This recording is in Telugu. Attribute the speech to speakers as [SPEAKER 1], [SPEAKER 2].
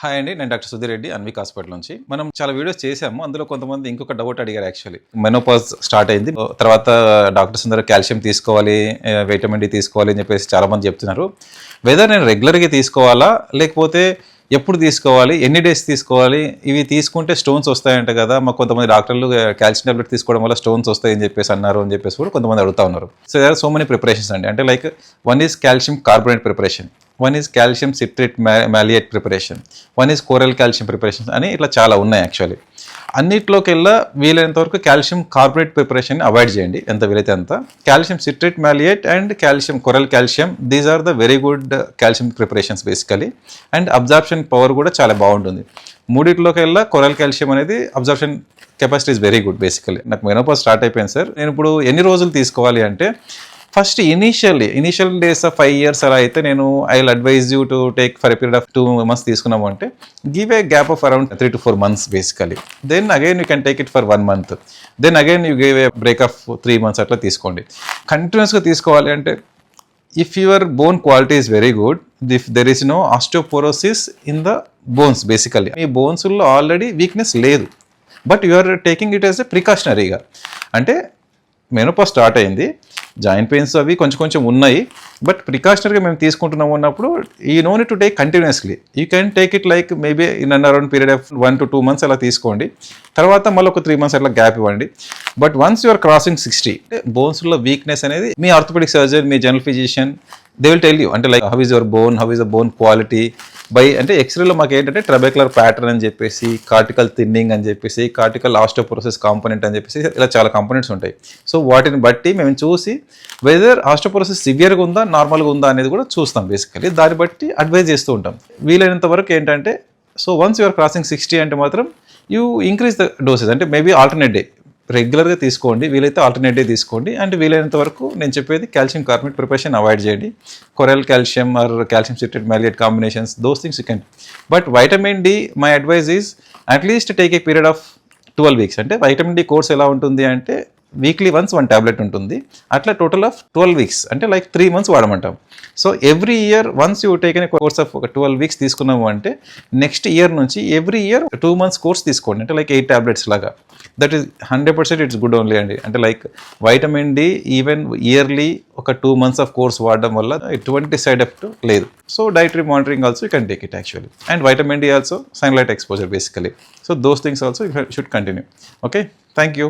[SPEAKER 1] హాయ్ అండి, నేను డాక్టర్ సుధీర్ రెడ్డి, అన్విక్ హాస్పిటల్ నుంచి. మనం చాలా వీడియోస్ చేసాము. అందులో కొంతమంది ఇంకొక డౌట్ అడిగారు. యాక్చువల్లీ మెనోపాజ్ స్టార్ట్ అయింది, తర్వాత డాక్టర్స్ అందరూ కాల్షియం తీసుకోవాలి, విటమిన్ డి తీసుకోవాలి అని చెప్పేసి చాలా మంది చెప్తున్నారు. వెదర్ నేను రెగ్యులర్గా తీసుకోవాలా, లేకపోతే ఎప్పుడు తీసుకోవాలి, ఎన్ని డేస్ తీసుకోవాలి, ఇవి తీసుకుంటే స్టోన్స్ వస్తాయంట కదా, మాకు కొంతమంది డాక్టర్లు కాల్షియం టాబ్లెట్ తీసుకోవడం వల్ల స్టోన్స్ వస్తాయని చెప్పేసి అన్నారు అని చెప్పేసి కూడా కొంతమంది అడుగుతా ఉన్నారు. So there are so many preparations అండి. అంటే like one is calcium carbonate preparation, one is calcium citrate maleate preparation, one is coral calcium preparation అని ఇట్లా చాలా ఉన్నాయి. యాక్చువల్లీ అన్నిట్లోకెల్లా వీలైనంత వరకు కాల్షియం కార్బోనేట్ ప్రిపరేషన్ అవాయిడ్ చేయండి ఎంత వీలైతే అంత. Calcium citrate maleate and calcium coral calcium, these are the very good calcium preparations basically. And absorption power కూడా చాలా బాగుంటుంది. మూడిట్లోకెల్లా కొరల్ కాల్షియం అనేది absorption capacity is very good basically. నాకు మెనోపాజ్ స్టార్ట్ అయిపోయింది సార్. నేను ఇప్పుడు ఎన్ని రోజులు తీసుకోవాలి అంటే, first initial days of 5 years అలా అయితే నేను I will advise you to take for a period of 2 months తీసుకున్నాము అంటే give a gap of around 3 to 4 months basically. Then again you can take it for 1 month, then again you give a break of 3 months అట్లా తీసుకోండి. కంటిన్యూస్గా తీసుకోవాలి అంటే, if your bone quality is very good, if there is no osteoporosis in the bones basically, మీ బోన్స్లో ఆల్రెడీ వీక్నెస్ లేదు, but you are taking it as a ప్రికాషనరీగా. అంటే మెనోపాజ్ స్టార్ట్ అయింది, జాయింట్ పెయిన్స్ అవి కొంచెం ఉన్నాయి, బట్ ప్రికాషనరీగా మేము తీసుకుంటున్నాము అన్నప్పుడు ఈ no need to take continuously. You can take it like maybe in and around period of 1 to 2 months అలా తీసుకోండి. తర్వాత మళ్ళీ ఒక 3 months అట్లా గ్యాప్ ఇవ్వండి. బట్ వన్స్ యూఆర్ క్రాసింగ్ 60, బోన్స్లో వీక్నెస్ అనేది మీ ఆర్థోపెడిక్ సర్జన్, మీ general physician, they will tell you. అంటే like how is your bone, how is the bone quality by, అంటే ఎక్స్రేలో మాకు ఏంటంటే ట్రబెక్యులర్ ప్యాటర్న్ అని చెప్పేసి, కార్టికల్ థిన్నింగ్ అని చెప్పేసి, కార్టికల్ ఆస్టియోపోరోసిస్ కాంపోనెంట్ అని చెప్పేసి, ఇలా చాలా కాంపోనెంట్స్ ఉంటాయి. సో వాటిని బట్టి మేము చూసి వెదర్ ఆస్టియోపోరోసిస్ సివియర్గా ఉందా, నార్మల్గా ఉందా అనేది కూడా చూస్తాం బేసికలీ. దాన్ని బట్టి అడ్వైజ్ చేస్తూ ఉంటాం. వీలైనంత వరకు ఏంటంటే, సో వన్స్ యూఆర్ క్రాసింగ్ 60 అంటే మాత్రం యూ ఇంక్రీజ్ ద డోసెస్. అంటే మేబీ ఆల్టర్నేట్ డే రెగ్యులర్గా తీసుకోండి, వీలైతే ఆల్టర్నేట్ డే తీసుకోండి. అండ్ వీలైనంత వరకు నేను చెప్పేది కాల్షియం కార్బోనేట్ ప్రిపరేషన్ అవాయిడ్ చేయండి. Coral calcium or calcium citrate maleate combinations, those things you can. But vitamin D my advise is at least take a period of 12 weeks. అంటే వైటమిన్ డి కోర్స్ ఎలా ఉంటుంది అంటే, వీక్లీ వన్స్ 1 tablet ఉంటుంది. అట్లా టోటల్ ఆఫ్ 12 weeks, అంటే లైక్ 3 months వాడమంటాం. So every year once you taken course of ఒక 12 weeks తీసుకున్నాము అంటే, నెక్స్ట్ ఇయర్ నుంచి ఎవ్రీ ఇయర్ 2 months కోర్స్ తీసుకోండి. అంటే లైక్ 8 tablets లాగా. That is 100% it's good only అండి. అంటే like vitamin D even yearly ఒక 2 months ఆఫ్ కోర్స్ వాడడం వల్ల ఎటువంటి సైడ్ ఎఫెక్ట్ లేదు. So dietary monitoring also you can take it actually. And vitamin D also sunlight exposure basically. So those things also you should continue. Okay, thank you.